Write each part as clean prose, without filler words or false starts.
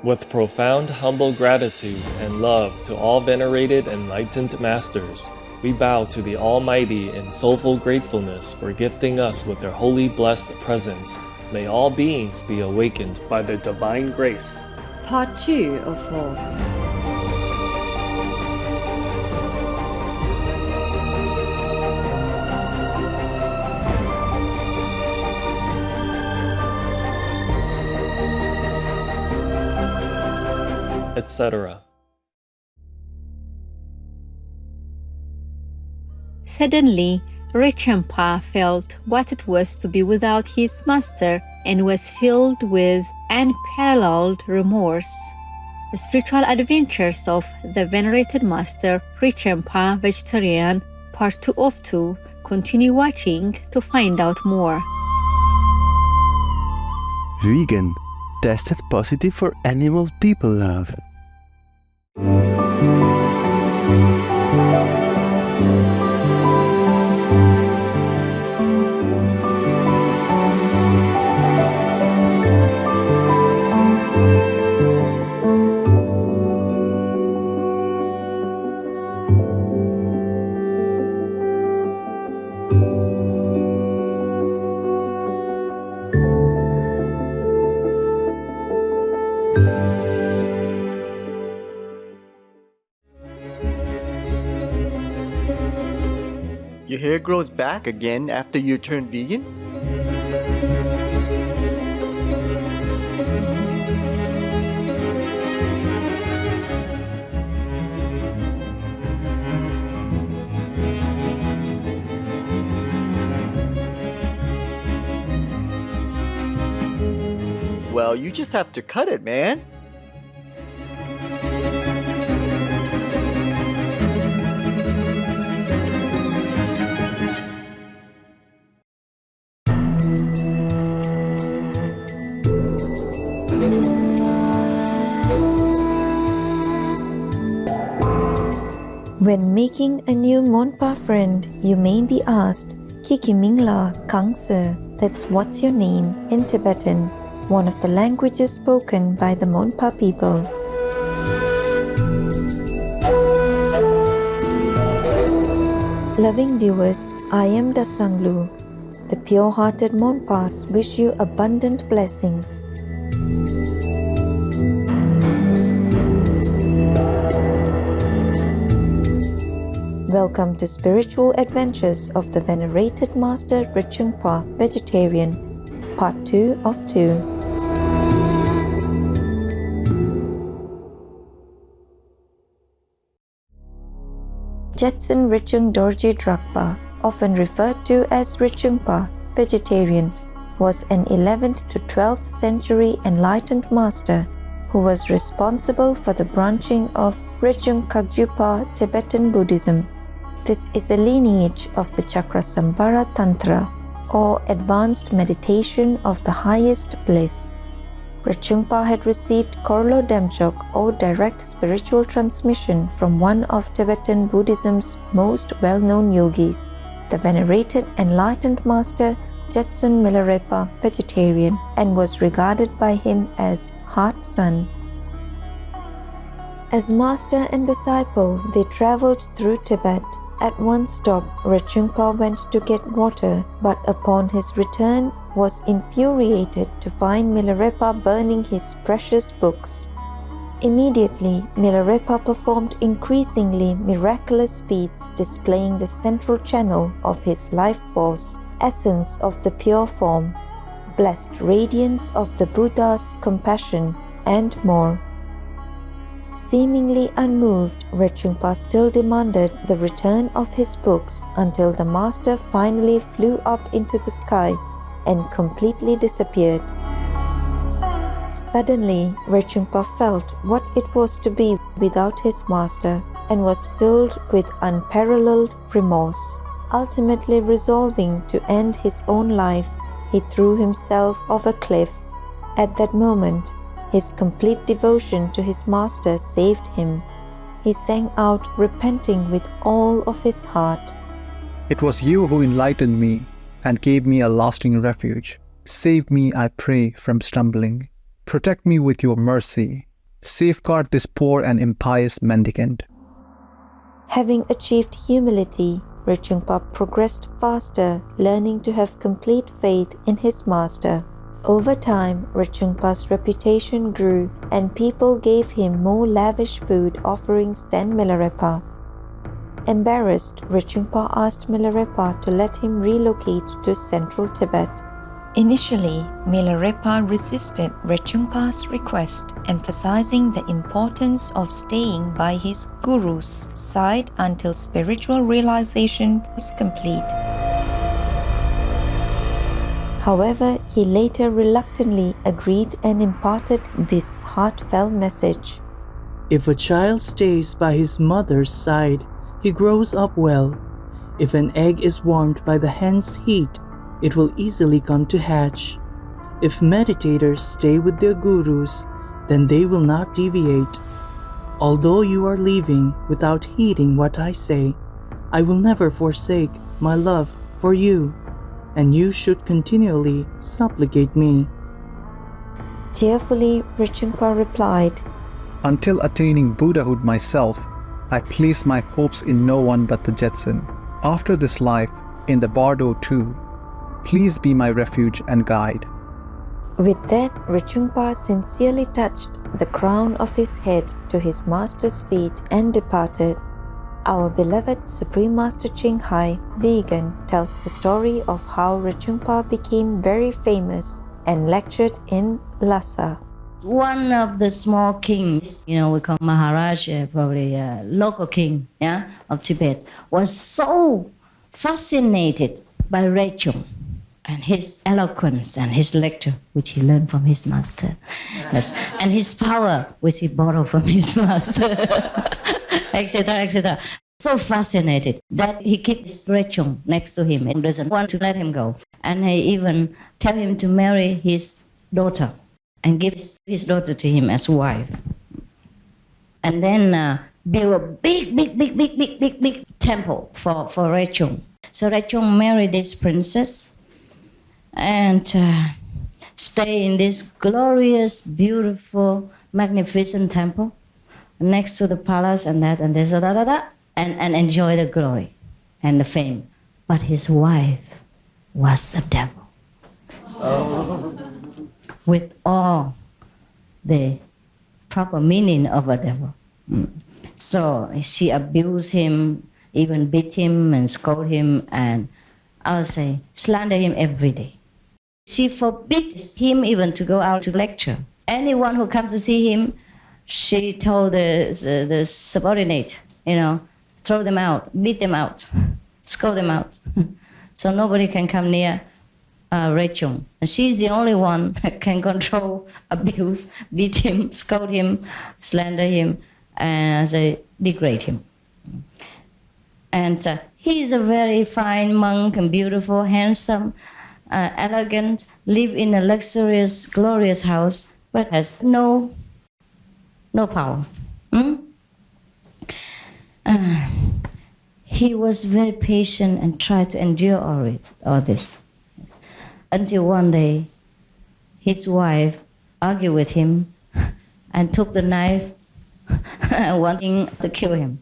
With profound humble gratitude and love to all venerated enlightened masters, we bow to the Almighty in soulful gratefulness for gifting us with their holy blessed presence. May all beings be awakened by their divine grace. Part 2 of 4. Etc. Suddenly, Rechungpa felt what it was to be without his master and was filled with unparalleled remorse. The spiritual adventures of the venerated master Rechungpa Vegetarian, Part 2 of 2. Continue watching to find out more. Vegan, tested positive for animal people love. Your hair grows back again after you turn vegan? Well, you just have to cut it, man. When making a new Monpa friend, you may be asked, Kikimingla Kangse, that's what's your name in Tibetan, one of the languages spoken by the Monpa people. Loving viewers, I am Dasanglu. The pure-hearted Monpas wish you abundant blessings. Welcome to Spiritual Adventures of the Venerated Master Rechungpa Vegetarian, Part 2 of 2. Jetsun Richung Dorje Drakpa, often referred to as Rechungpa Vegetarian, was an 11th to 12th century enlightened master who was responsible for the branching of Rechungkagjupa Tibetan Buddhism. This is a lineage of the Chakrasamvara Tantra, or advanced meditation of the highest bliss. Rechungpa had received Korlo Demchok, or direct spiritual transmission, from one of Tibetan Buddhism's most well-known yogis, the venerated enlightened master Jetsun Milarepa Vegetarian, and was regarded by him as heart son. As master and disciple, they traveled through Tibet. At one stop, Rechungpa went to get water, but upon his return was infuriated to find Milarepa burning his precious books. Immediately, Milarepa performed increasingly miraculous feats displaying the central channel of his life force, essence of the pure form, blessed radiance of the Buddha's compassion, and more. Seemingly unmoved, Rechungpa still demanded the return of his books until the master finally flew up into the sky and completely disappeared. Suddenly, Rechungpa felt what it was to be without his master and was filled with unparalleled remorse. Ultimately resolving to end his own life, he threw himself off a cliff. At that moment, his complete devotion to his master saved him. He sang out, repenting with all of his heart. It was you who enlightened me and gave me a lasting refuge. Save me, I pray, from stumbling. Protect me with your mercy. Safeguard this poor and impious mendicant. Having achieved humility, Rechungpa progressed faster, learning to have complete faith in his master. Over time, Rechungpa's reputation grew and people gave him more lavish food offerings than Milarepa. Embarrassed, Rechungpa asked Milarepa to let him relocate to central Tibet. Initially, Milarepa resisted Rechungpa's request, emphasizing the importance of staying by his guru's side until spiritual realization was complete. However, he later reluctantly agreed and imparted this heartfelt message. If a child stays by his mother's side, he grows up well. If an egg is warmed by the hen's heat, it will easily come to hatch. If meditators stay with their gurus, then they will not deviate. Although you are leaving without heeding what I say, I will never forsake my love for you, and you should continually supplicate me. Tearfully, Rechungpa replied, Until attaining Buddhahood myself, I place my hopes in no one but the Jetson. After this life, in the Bardo too, please be my refuge and guide. With that, Rechungpa sincerely touched the crown of his head to his master's feet and departed. Our beloved Supreme Master Ching Hai, vegan, tells the story of how Rechungpa became very famous and lectured in Lhasa. One of the small kings, we call Maharaj, probably a local king, of Tibet, was so fascinated by Rechung and his eloquence and his lecture, which he learned from his master, yes, and his power, which he borrowed from his master, etc., etc. So fascinated that he keeps Rechung next to him and doesn't want to let him go. And he even tell him to marry his daughter and give his daughter to him as wife. And then build a big temple for Rechung. So Rechung married this princess and stay in this glorious, beautiful, magnificent temple next to the palace and that and this and enjoy the glory and the fame. But his wife was the devil. With all the proper meaning of a devil. So she abused him, even beat him and scold him, and I would say slander him every day. She forbids him even to go out to lecture. Anyone who comes to see him, she told the subordinate, throw them out, beat them out, scold them out. So nobody can come near Rechung. And she's the only one that can control, abuse, beat him, scold him, slander him, and degrade him. And he's a very fine monk and beautiful, handsome, elegant, live in a luxurious, glorious house, but has no power. He was very patient and tried to endure all this. Until one day, his wife argued with him and took the knife, wanting to kill him.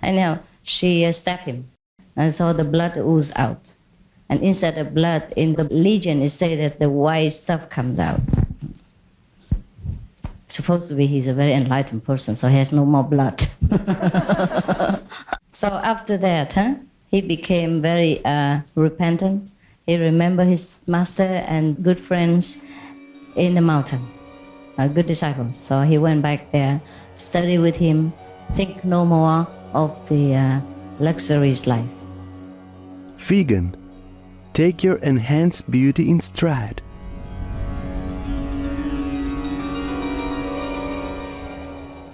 And now she stabbed him, and so the blood oozed out. And inside the blood, in the legend, it says that the white stuff comes out. Supposed to be he's a very enlightened person, so he has no more blood. So after that, he became very repentant. He remembered his master and good friends in the mountain, good disciples. So he went back there, study with him, think no more of the luxurious life. Vegan, take your enhanced beauty in stride.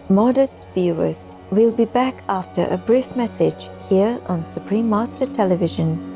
Modest viewers, we'll be back after a brief message here on Supreme Master Television.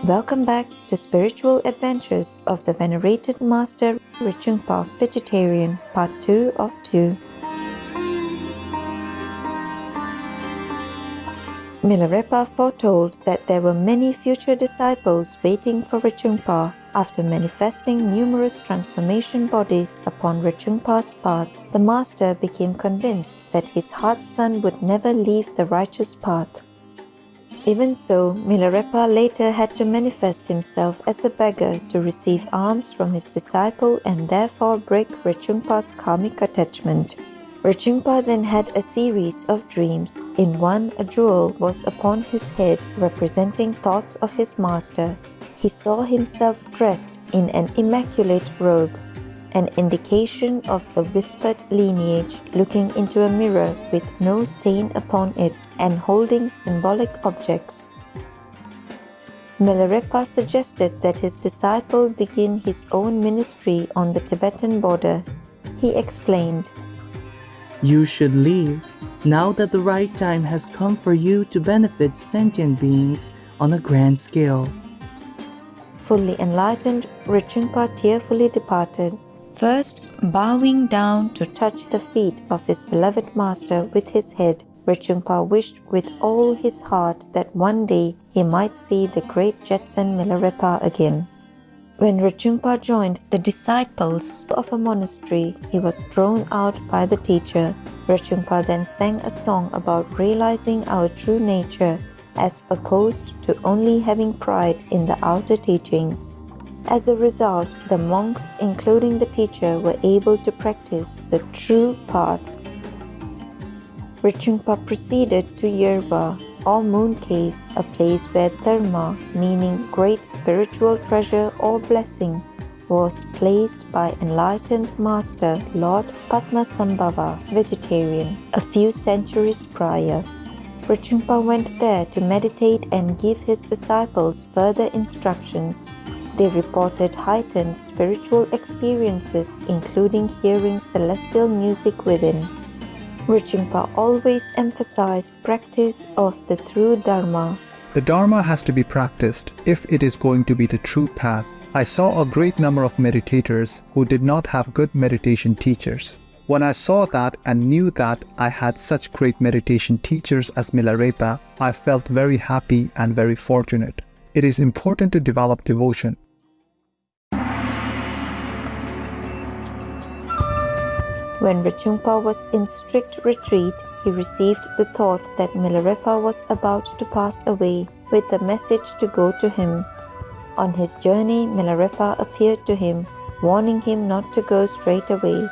Welcome back to Spiritual Adventures of the Venerated Master Rechungpa Vegetarian, Part 2 of 2. Milarepa foretold that there were many future disciples waiting for Rechungpa. After manifesting numerous transformation bodies upon Rechumpa's path, the master became convinced that his heart son would never leave the righteous path. Even so, Milarepa later had to manifest himself as a beggar to receive alms from his disciple and therefore break Rechumpa's karmic attachment. Rechungpa then had a series of dreams. In one, a jewel was upon his head representing thoughts of his master. He saw himself dressed in an immaculate robe, an indication of the whispered lineage, looking into a mirror with no stain upon it and holding symbolic objects. Milarepa suggested that his disciple begin his own ministry on the Tibetan border. He explained, You should leave now that the right time has come for you to benefit sentient beings on a grand scale. Fully enlightened, Rechungpa tearfully departed, first bowing down to touch the feet of his beloved master with his head. Rechungpa wished with all his heart that one day he might see the great Jetson Milarepa again. When Rechungpa joined the disciples of a monastery, he was thrown out by the teacher. Rechungpa then sang a song about realizing our true nature as opposed to only having pride in the outer teachings. As a result, the monks, including the teacher, were able to practice the true path. Rechungpa proceeded to Yerba, or Moon Cave, a place where Dharma, meaning great spiritual treasure or blessing, was placed by enlightened Master Lord Padmasambhava, vegetarian, a few centuries prior. Rechungpa went there to meditate and give his disciples further instructions. They reported heightened spiritual experiences, including hearing celestial music within. Rechungpa always emphasized practice of the true Dharma. The Dharma has to be practiced if it is going to be the true path. I saw a great number of meditators who did not have good meditation teachers. When I saw that and knew that I had such great meditation teachers as Milarepa, I felt very happy and very fortunate. It is important to develop devotion. When Rechungpa was in strict retreat, he received the thought that Milarepa was about to pass away with the message to go to him. On his journey, Milarepa appeared to him, warning him not to go straight away.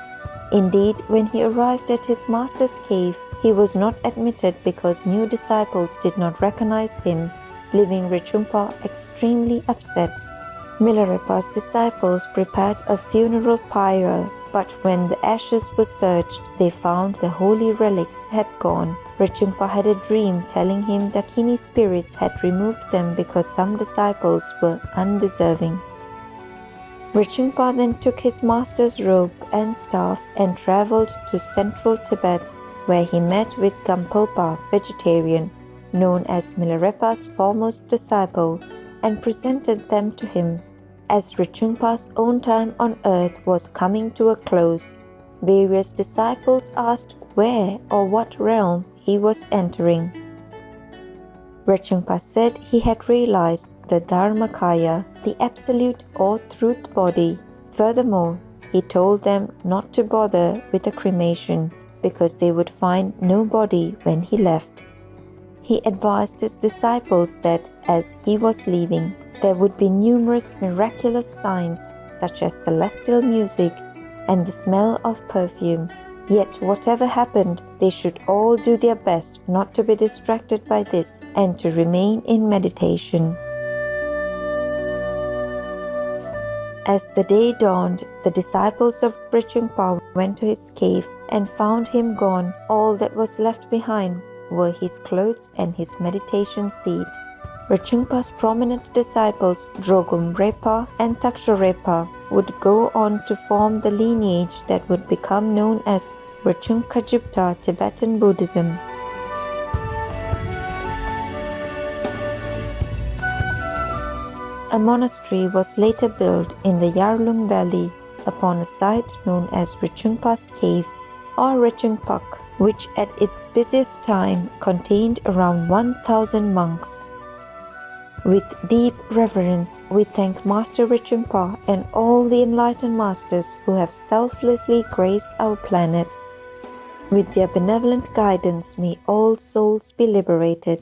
Indeed, when he arrived at his master's cave, he was not admitted because new disciples did not recognize him, leaving Rechungpa extremely upset. Milarepa's disciples prepared a funeral pyre, but when the ashes were searched, they found the holy relics had gone. Rechungpa had a dream telling him Dakini spirits had removed them because some disciples were undeserving. Rechungpa then took his master's robe and staff and traveled to central Tibet, where he met with Gampopa, vegetarian, known as Milarepa's foremost disciple, and presented them to him. As Rechungpa's own time on earth was coming to a close, various disciples asked where or what realm he was entering. Rechungpa said he had realized the Dharmakaya, the absolute or truth body. Furthermore, he told them not to bother with a cremation because they would find no body when he left. He advised his disciples that as he was leaving, there would be numerous miraculous signs such as celestial music and the smell of perfume. Yet whatever happened, they should all do their best not to be distracted by this and to remain in meditation. As the day dawned, the disciples of Rechungpa went to his cave and found him gone. All that was left behind were his clothes and his meditation seat. Rechungpa's prominent disciples Drogumrepa and Taksharepa would go on to form the lineage that would become known as Rechungkajipta Tibetan Buddhism. A monastery was later built in the Yarlung Valley upon a site known as Rechumpa's Cave or Rechungpa, which at its busiest time contained around 1,000 monks. With deep reverence, we thank Master Rechungpa and all the enlightened masters who have selflessly graced our planet. With their benevolent guidance, may all souls be liberated.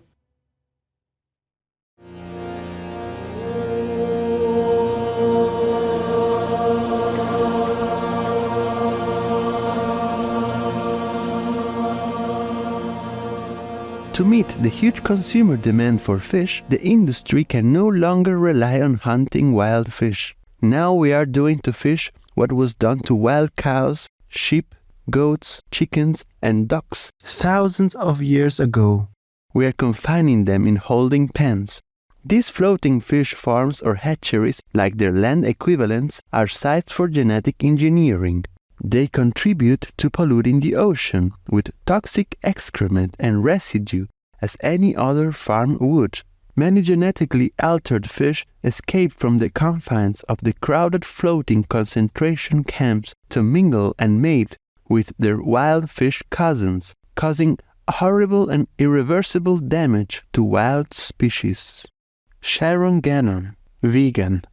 To meet the huge consumer demand for fish, the industry can no longer rely on hunting wild fish. Now we are doing to fish what was done to wild cows, sheep, goats, chickens, and ducks thousands of years ago. We are confining them in holding pens. These floating fish farms or hatcheries, like their land equivalents, are sites for genetic engineering. They contribute to polluting the ocean with toxic excrement and residue as any other farm would. Many genetically altered fish escape from the confines of the crowded floating concentration camps to mingle and mate with their wild fish cousins, causing horrible and irreversible damage to wild species. Sharon Gannon, vegan.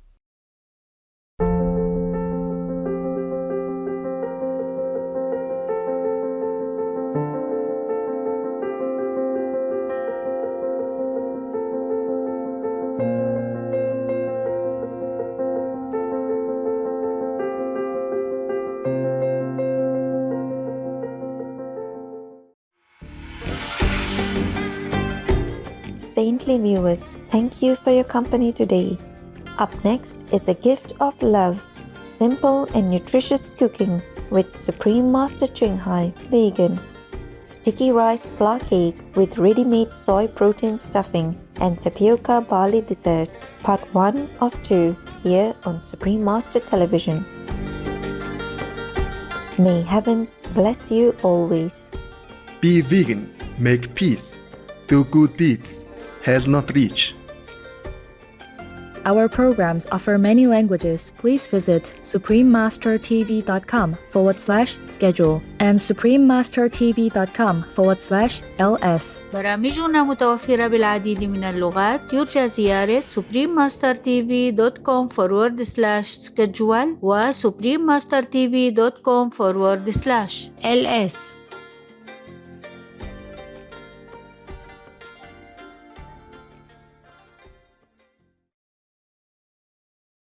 Saintly viewers, thank you for your company today. Up next is a gift of love, simple and nutritious cooking with Supreme Master Ching-Hai, vegan. Sticky rice flour cake with ready-made soy protein stuffing and tapioca barley dessert, part 1 of 2, here on Supreme Master Television. May heavens bless you always. Be vegan, make peace, do good deeds, has not reached. Our programs offer many languages. Please visit suprememastertv.com/schedule and suprememastertv.com/ls. برامجنا متوفرة بالعديد من اللغات. يرجى زيارة suprememastertv.com/schedule و suprememastertv.com/ls.